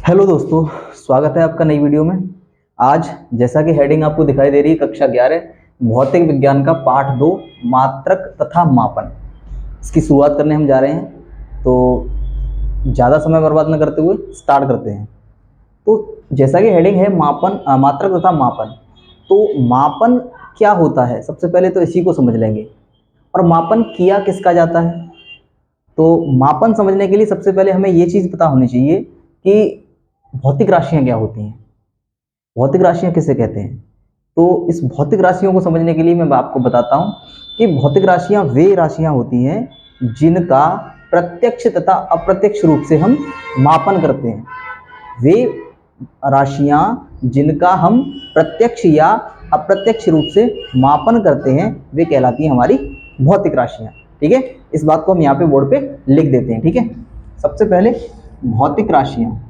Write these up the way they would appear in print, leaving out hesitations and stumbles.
Hello दोस्तों, स्वागत है आपका नई वीडियो में। आज जैसा कि हेडिंग आपको दिखाई दे रही है, कक्षा 11 भौतिक विज्ञान का पाठ 2 मात्रक तथा मापन, इसकी शुरुआत करने हम जा रहे हैं। तो ज़्यादा समय बर्बाद न करते हुए स्टार्ट करते हैं। तो जैसा कि हेडिंग है मात्रक तथा मापन, तो मापन क्या होता है सबसे पहले तो इसी को समझ लेंगे। और मापन किया किसका जाता है, तो मापन समझने के लिए सबसे पहले हमें ये चीज़ पता होनी चाहिए कि भौतिक राशियाँ क्या होती हैं, भौतिक राशियाँ किसे कहते हैं। तो इस भौतिक राशियों को समझने के लिए मैं आपको बताता हूँ कि भौतिक राशियाँ वे राशियाँ होती हैं जिनका प्रत्यक्ष तथा अप्रत्यक्ष रूप से हम मापन करते हैं। वे राशियाँ जिनका हम प्रत्यक्ष या अप्रत्यक्ष रूप से मापन करते हैं वे कहलाती हैं हमारी भौतिक राशियाँ। ठीक है, इस बात को हम यहाँ पे बोर्ड पे लिख देते हैं। ठीक है, सबसे पहले भौतिक राशियाँ,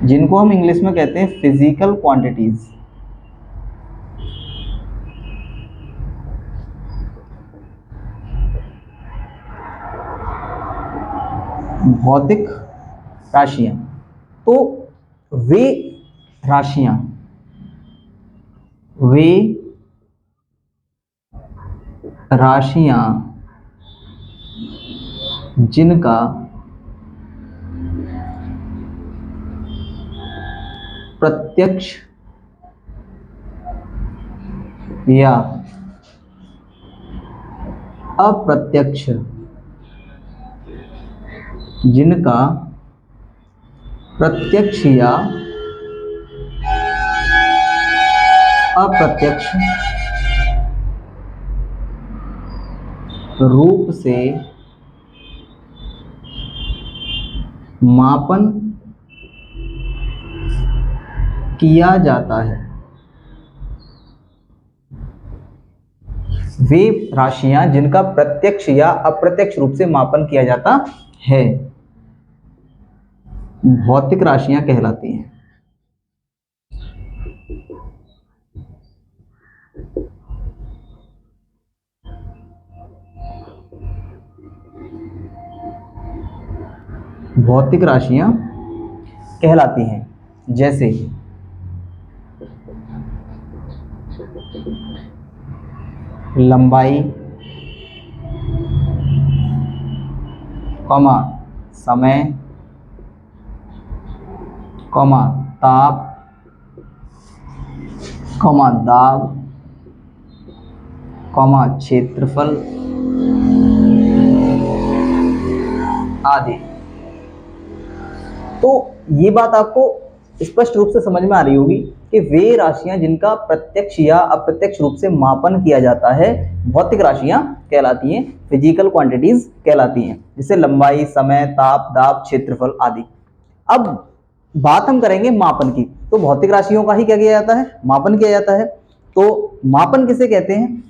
जिनको हम इंग्लिश में कहते हैं फिजिकल क्वांटिटीज। भौतिक राशियां, तो वे राशियां वे राशियां जिनका प्रत्यक्ष या अप्रत्यक्ष जिनका प्रत्यक्ष या अप्रत्यक्ष रूप से मापन किया जाता है, वे राशियां जिनका प्रत्यक्ष या अप्रत्यक्ष रूप से मापन किया जाता है भौतिक राशियां कहलाती हैं। भौतिक राशियां कहलाती हैं जैसे लंबाई, कॉमा समय, कॉमा ताप, कॉमा दाब, कॉमा क्षेत्रफल आदि। तो ये बात आपको स्पष्ट रूप से समझ में आ रही होगी कि वे राशियां जिनका प्रत्यक्ष या अप्रत्यक्ष रूप से मापन किया जाता है भौतिक राशियां कहलाती हैं, फिजिकल क्वांटिटीज कहलाती हैं, जैसे लंबाई, समय, ताप, दाब, क्षेत्रफल आदि। अब बात हम करेंगे मापन की, तो भौतिक राशियों का ही क्या किया जाता है, मापन किया जाता है। तो मापन किसे कहते हैं,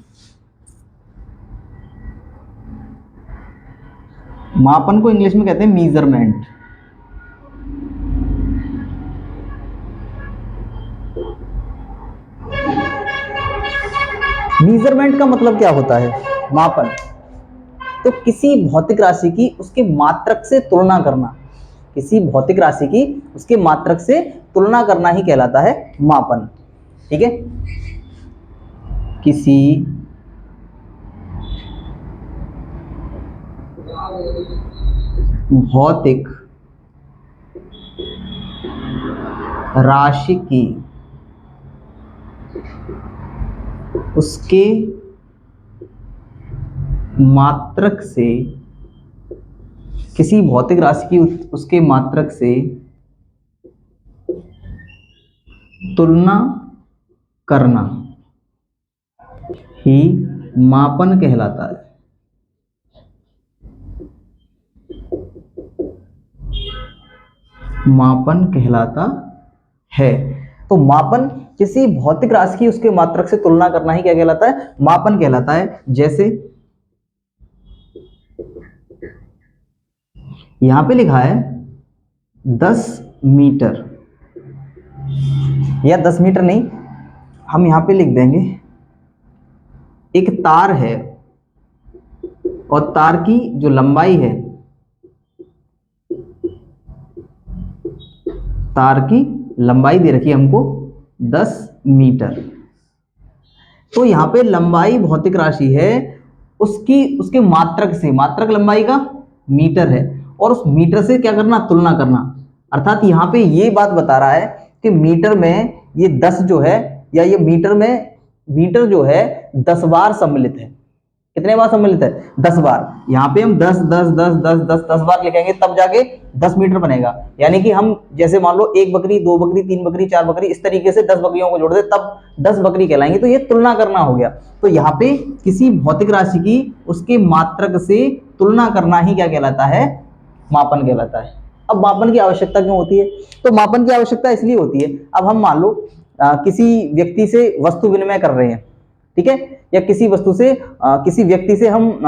मापन को इंग्लिश में कहते हैं मीजरमेंट। मीजरमेंट का मतलब क्या होता है, मापन, तो किसी भौतिक राशि की उसके मात्रक से तुलना करना, किसी भौतिक राशि की उसके मात्रक से तुलना करना ही कहलाता है मापन। ठीक है, किसी भौतिक राशि की उसके मात्रक से, किसी भौतिक राशि की उसके मात्रक से तुलना करना ही मापन कहलाता है। मापन कहलाता है। तो मापन किसी भौतिक राशि की उसके मात्रक से तुलना करना ही क्या कहलाता है, मापन कहलाता है। जैसे यहां पे लिखा है 10 मीटर, या 10 मीटर नहीं, हम यहाँ पे लिख देंगे एक तार है और तार की जो लंबाई है, तार की लंबाई दे रखी है हमको 10 मीटर। तो यहाँ पे लंबाई भौतिक राशि है, उसके मात्रक से, मात्रक लंबाई का मीटर है, और उस मीटर से क्या करना, तुलना करना। अर्थात यहाँ पे ये बात बता रहा है कि मीटर में ये 10 जो है, या ये मीटर जो है 10 बार सम्मिलित है। कितने बार सम्मिलित है? 10 बार। यहाँ पे हम 10 10 10 10 10 10 बार लिखेंगे तब जाके 10 मीटर बनेगा। यानी कि हम जैसे मान लो 1 बकरी, 2 बकरी, 3 बकरी, 4 बकरी, इस तरीके से 10 बकरियों को जोड़ दे तब 10 बकरी कहलाएंगे। तो ये तुलना करना हो गया। तो यहाँ पे किसी भौतिक राशि की उसके मात्रक से तुलना करना ही क्या कहलाता है? मापन कहलाता है। अब मापन की आवश्यकता क्यों होती है? तो मापन की आवश्यकता इसलिए होती है, अब हम मान लो किसी व्यक्ति से वस्तु विनिमय कर रहे हैं, ठीक है, या किसी वस्तु से किसी व्यक्ति से हम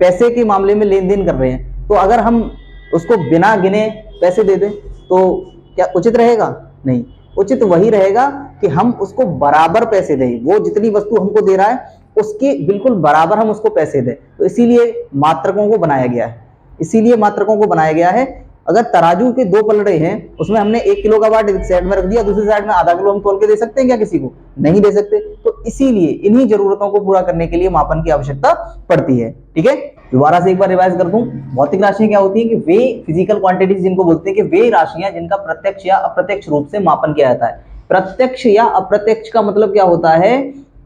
पैसे के मामले में लेन देन कर रहे हैं, तो अगर हम उसको बिना गिने पैसे दे दें तो क्या उचित रहेगा? नहीं। उचित वही रहेगा कि हम उसको बराबर पैसे दें, वो जितनी वस्तु हमको दे रहा है उसके बिल्कुल बराबर हम उसको पैसे दें। तो इसीलिए मात्रकों को बनाया गया है, इसीलिए मात्रकों को बनाया गया है। अगर तराजू के 2 पलड़े हैं, उसमें हमने 1 किलो का बाट एक साइड में रख दिया, दूसरी साइड में आधा किलो हम तोल के दे सकते हैं क्या किसी को? नहीं दे सकते। तो इसीलिए इन्हीं जरूरतों को पूरा करने के लिए मापन की आवश्यकता पड़ती है। ठीक है, दोबारा से एक बार रिवाइज कर दूं। भौतिक राशियां क्या होती है कि वे फिजिकल क्वांटिटीज जिनको बोलते हैं कि वे राशियां जिनका प्रत्यक्ष या अप्रत्यक्ष रूप से मापन किया जाता है। प्रत्यक्ष या अप्रत्यक्ष का मतलब क्या होता है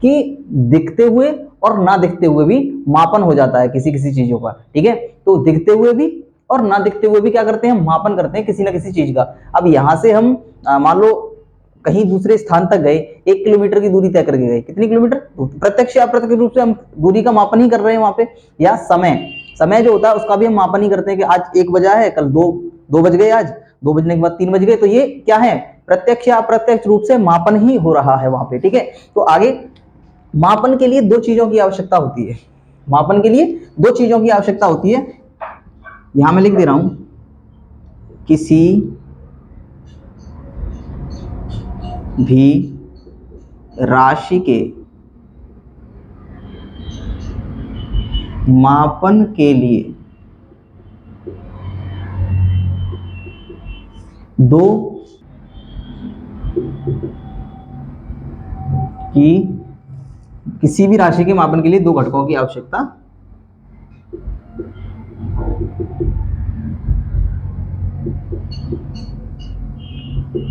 कि दिखते हुए और ना दिखते हुए भी मापन हो जाता है किसी किसी चीजों का। ठीक है, तो दिखते हुए भी और ना दिखते हुए भी क्या करते हैं, मापन करते हैं किसी ना किसी चीज का। अब यहां से हम मान लो कहीं दूसरे स्थान तक गए, 1 किलोमीटर की दूरी तय करके गए, कितनी किलोमीटर? प्रत्यक्ष या अप्रत्यक्ष रूप से हम दूरी का मापन ही कर रहे हैं वहां पे। या समय जो होता है उसका भी हम मापन ही करते हैं कि आज 1 बजा है, कल 2 बज गए, आज 2 बजने के बाद 3 बज गए। तो ये क्या है? प्रत्यक्ष या अप्रत्यक्ष रूप से मापन ही हो रहा है वहां पे। ठीक है, तो आगे मापन के लिए 2 चीजों की आवश्यकता होती है। मापन के लिए 2 चीजों की आवश्यकता होती है, यहां मैं लिख दे रहा हूं, किसी भी राशि के मापन के लिए 2 किसी भी राशि के मापन के लिए 2 घटकों की आवश्यकता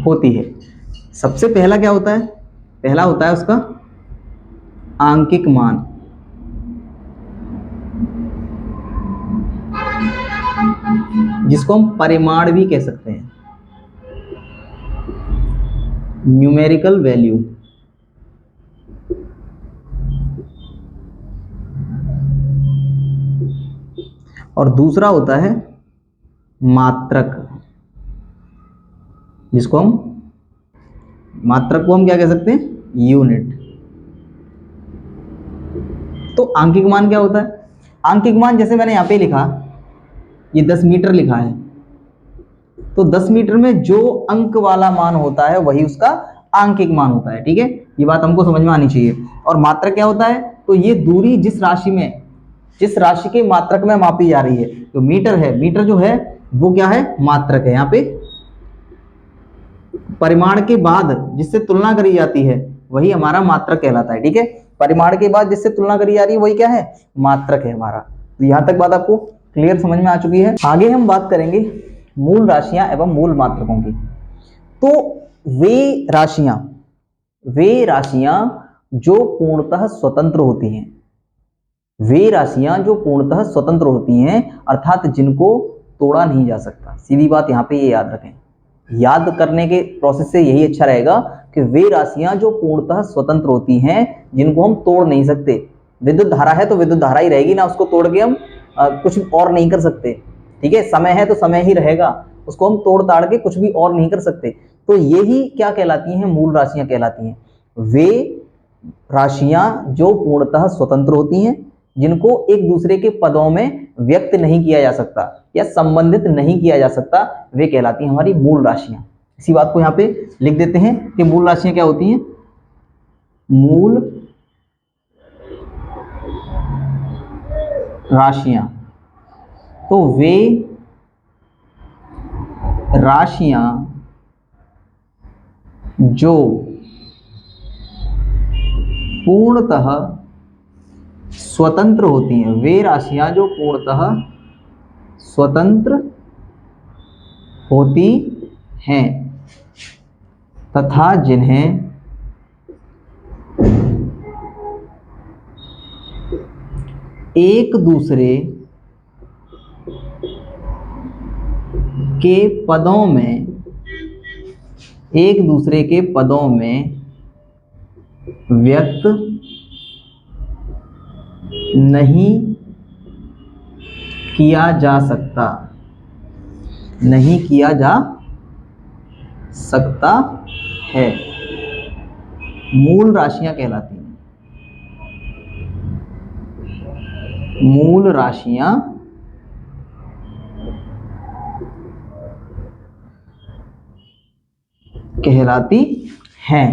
होती है। सबसे पहला क्या होता है? पहला होता है उसका आंकिक मान। जिसको हम परिमाण भी कह सकते हैं, न्यूमेरिकल वैल्यू। और दूसरा होता है मात्रक, जिसको हम मात्रक को हम क्या कह सकते हैं? यूनिट। तो आंकिक मान क्या होता है? आंकिक मान जैसे मैंने यहां पे लिखा, ये 10 मीटर लिखा है, तो 10 मीटर में जो अंक वाला मान होता है वही उसका आंकिक मान होता है। ठीक है, ये बात हमको समझ में आनी चाहिए। और मात्रक क्या होता है? तो ये दूरी जिस राशि के मात्रक में मापी जा रही है, तो मीटर है, मीटर जो है वो क्या है? मात्रक है। यहाँ पे परिमाण के बाद जिससे तुलना करी जाती है वही हमारा मात्रक कहलाता है। ठीक है, परिमाण के बाद जिससे तुलना करी जा रही है वही क्या है? मात्रक है हमारा। तो यहां तक बात आपको क्लियर समझ में आ चुकी है। आगे हम बात करेंगे मूल राशियां एवं मूल मात्रकों की। तो वे राशियां जो पूर्णतः स्वतंत्र होती हैं, वे राशियां जो पूर्णतः स्वतंत्र होती हैं, अर्थात जिनको तोड़ा नहीं जा सकता। सीधी बात यहाँ पे ये याद रखें, याद करने के प्रोसेस से यही अच्छा रहेगा कि वे राशियां जो पूर्णतः स्वतंत्र होती हैं, जिनको हम तोड़ नहीं सकते। विद्युत धारा है तो विद्युत धारा ही रहेगी ना, उसको तोड़ के हम कुछ और नहीं कर सकते। ठीक है, समय है तो समय ही रहेगा, उसको हम तोड़ ताड़ के कुछ भी और नहीं कर सकते। तो यही क्या कहलाती हैं? मूल राशियां कहलाती हैं। वे राशियां जो पूर्णतः स्वतंत्र होती हैं, जिनको एक दूसरे के पदों में व्यक्त नहीं किया जा सकता या संबंधित नहीं किया जा सकता, वे कहलाती हैं हमारी मूल राशियां। इसी बात को यहाँ पे लिख देते हैं कि मूल राशियां क्या होती हैं? मूल राशियां। तो वे राशियां जो पूर्णतः स्वतंत्र होती हैं, वे राशियां जो पूर्णतः स्वतंत्र होती हैं तथा जिन्हें एक दूसरे के पदों में व्यक्त नहीं किया जा सकता है, मूल राशियां कहलाती हैं। मूल राशियां कहलाती हैं।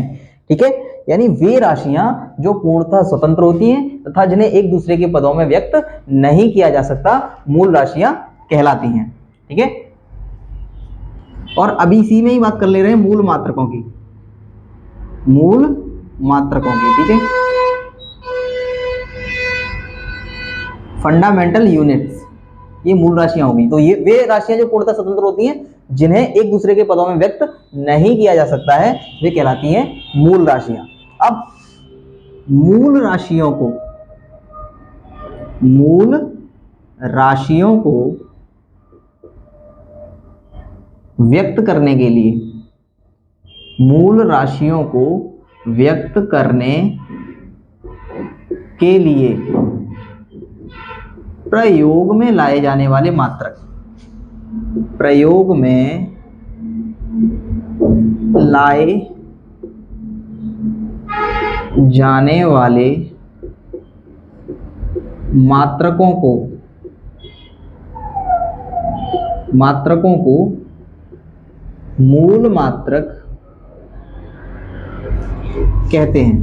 ठीक है, यानी वे राशियां जो पूर्णतः स्वतंत्र होती हैं तथा जिन्हें एक दूसरे के पदों में व्यक्त नहीं किया जा सकता, मूल राशियां कहलाती हैं। ठीक है, और अभी इसी में ही बात कर ले रहे हैं मूल मात्रकों की। ठीक है, फंडामेंटल यूनिट्स, ये मूल राशियां होंगी। तो ये वे राशियां जो पूर्णतः स्वतंत्र होती हैं जिन्हें एक दूसरे के पदों में व्यक्त नहीं किया जा सकता है, वे कहलाती हैं मूल राशियां। अब मूल राशियों को व्यक्त करने के लिए प्रयोग में लाए जाने वाले मात्रकों को मूल मात्रक कहते हैं।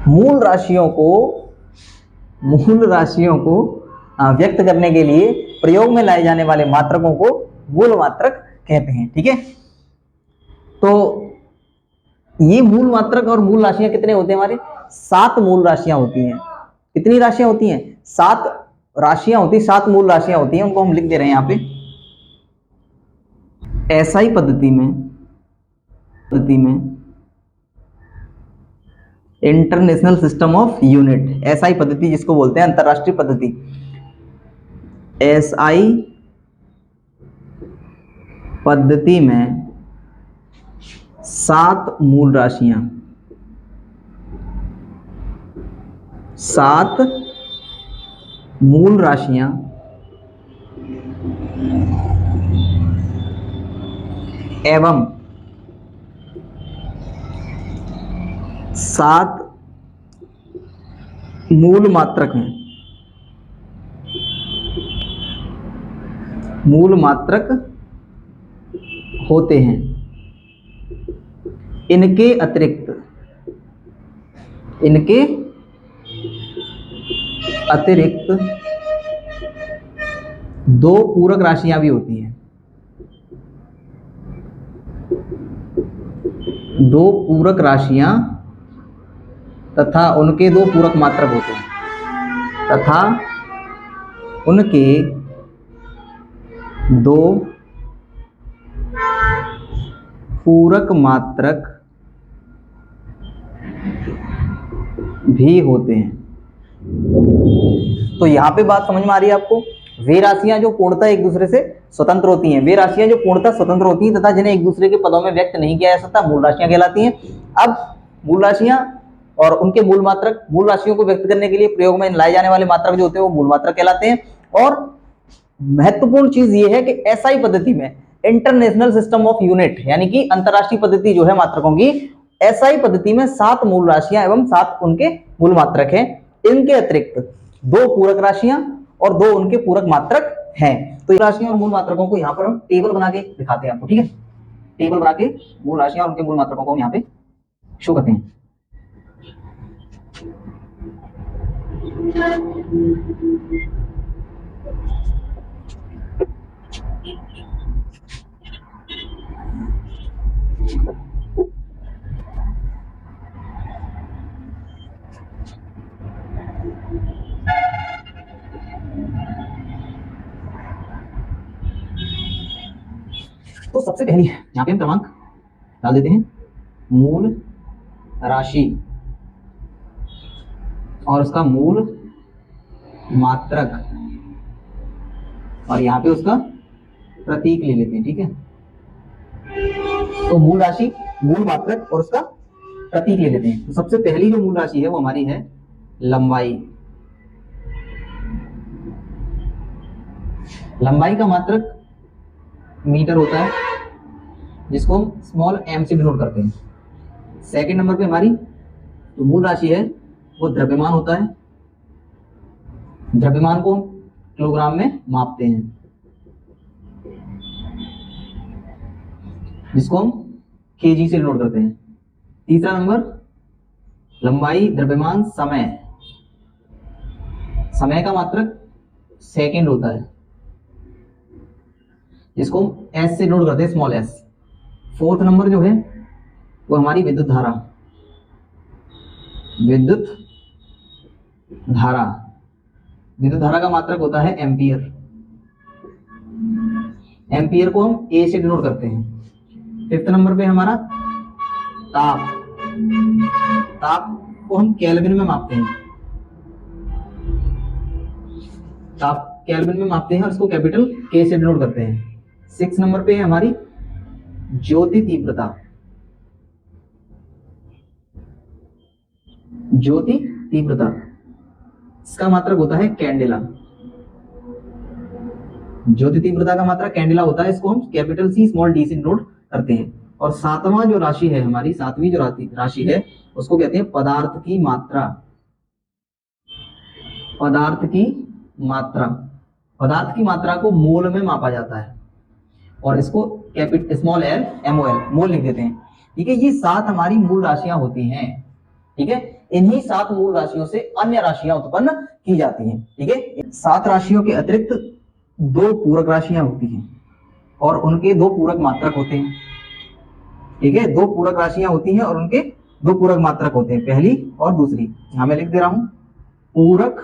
मूल राशियों को व्यक्त करने के लिए प्रयोग में लाए जाने वाले मात्रकों को मूल मात्रक कहते हैं। ठीक है, तो ये मूल मात्रक और मूल राशियां कितने होते हैं हमारे? 7 मूल राशियां होती हैं। कितनी राशियां होती हैं? 7 राशियां होती हैं, 7 मूल राशियां होती हैं। उनको हम लिख दे रहे हैं यहाँ पे। एसआई पद्धति में international system of unit, SI पद्धति जिसको बोलते हैं, अंतरराष्ट्रीय पद्धति। एसआई पद्धति में 7 मूल राशियां, 7 मूल राशियां एवं 7 मूल मात्रक हैं। मूल मात्रक होते हैं। इनके अतिरिक्त 2 पूरक राशियां भी होती हैं। 2 पूरक राशियां तथा उनके 2 पूरक मात्रक होते हैं। भी होते हैं। तो यहां पे बात समझ में आ रही है आपको? वे राशियां जो पूर्णतः एक दूसरे से स्वतंत्र होती हैं, तथा जिन्हें एक दूसरे के पदों में व्यक्त नहीं किया जा सकता, मूल राशियां कहलाती हैं। अब मूल राशियां और उनके मूल मात्रक, मूल राशियों को व्यक्त करने के लिए प्रयोग में लाए जाने वाले मात्रक जो होते हैं वो मूल मात्रक कहलाते हैं। और महत्वपूर्ण चीज ये है कि एसआई पद्धति में इंटरनेशनल सिस्टम ऑफ यूनिट, यानी कि अंतरराष्ट्रीय पद्धति जो है मात्रकों की, एसआई पद्धति में 7 मूल राशियां एवं 7 उनके मूल मात्रक हैं। इनके अतिरिक्त 2 पूरक राशियां और 2 उनके पूरक मात्रक हैं। तो राशियों और मूल मात्रकों को यहाँ पर हम टेबल बना के दिखाते हैं आपको। ठीक है, टेबल बना के मूल राशियां और उनके मूल मात्रकों को हम यहाँ पे शो करते हैं। तो सबसे पहली यहाँ पे हम क्रमांक डाल देते हैं, मूल राशि और उसका मूल मात्रक, और यहाँ पे उसका प्रतीक ले लेते हैं। ठीक है, तो मूल राशि, मूल मात्रक और उसका प्रतीक ले लेते हैं। तो सबसे पहली जो मूल राशि है वो हमारी है लंबाई। लंबाई का मात्रक मीटर होता है, जिसको हम स्मॉल m से डिनोट करते हैं। सेकंड नंबर पे हमारी जो मूल राशि है वो द्रव्यमान होता है। द्रव्यमान को हम किलोग्राम में मापते हैं, जिसको हम kg से डिनोट करते हैं। तीसरा नंबर लंबाई, द्रव्यमान, समय। समय का मात्रक सेकंड होता है, जिसको हम s से डिनोट करते हैं, स्मॉल s। फोर्थ नंबर जो है वो हमारी विद्युत धारा। विद्युत धारा, विद्युत धारा का मात्रक होता है एम्पियर। एम्पियर को हम a से डिनोट करते हैं। फिफ्थ नंबर पे हमारा ताप। ताप को हम केल्विन में मापते हैं। ताप केल्विन में मापते हैं और इसको कैपिटल K से डिनोट करते हैं। सिक्स नंबर पे है हमारी ज्योति तीव्रता। ज्योति तीव्रता, इसका मात्रक होता है कैंडेला। ज्योति तीव्रता का मात्रक कैंडेला होता है, इसको हम कैपिटल C स्मॉल d से डिनोट करते हैं। और सातवां जो राशि है हमारी, सातवीं जो राशि है उसको कहते हैं पदार्थ की मात्रा। पदार्थ की मात्रा, पदार्थ की मात्रा को मोल में मापा जाता है और इसको कैपिटल स्मॉल l MOL मोल लिख देते हैं। ठीक है, ये सात हमारी मूल राशियां होती हैं। ठीक है, इन्हीं सात मूल राशियों से अन्य राशियां उत्पन्न की जाती हैं। ठीक है, सात राशियों के अतिरिक्त दो पूरक राशियां होती हैं और उनके दो पूरक मात्रक होते हैं। ठीक है, दो पूरक राशियां होती हैं और उनके दो पूरक मात्रक होते हैं, पहली और दूसरी। यहां मैं लिख दे रहा हूं पूरक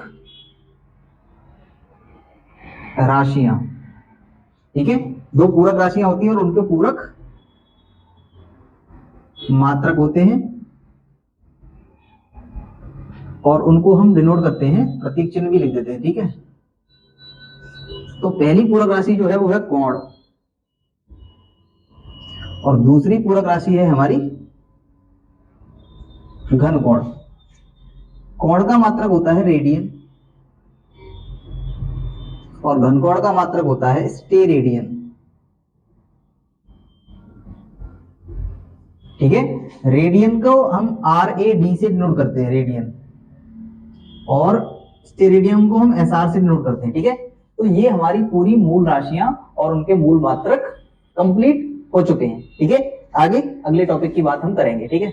राशियां। ठीक है, दो पूरक राशियां होती हैं और उनके पूरक मात्रक होते हैं और उनको हम डिनोट करते हैं, प्रतीक चिन्ह भी लिख देते हैं। ठीक है, तो पहली पूरक राशि जो है वो है कोण और दूसरी पूरक राशि है हमारी घन कोण। कोण का मात्रक होता है रेडियन और घन कोण का मात्रक होता है स्टेरेडियन। ठीक है, रेडियन को हम RAD से डिनोट करते हैं, रेडियन, और स्टेरेडियन को हम SR से डिनोट करते हैं। ठीक है, तो ये हमारी पूरी मूल राशियां और उनके मूल मात्रक कंप्लीट हो चुके हैं। ठीक है, आगे अगले टॉपिक की बात हम करेंगे। ठीक है।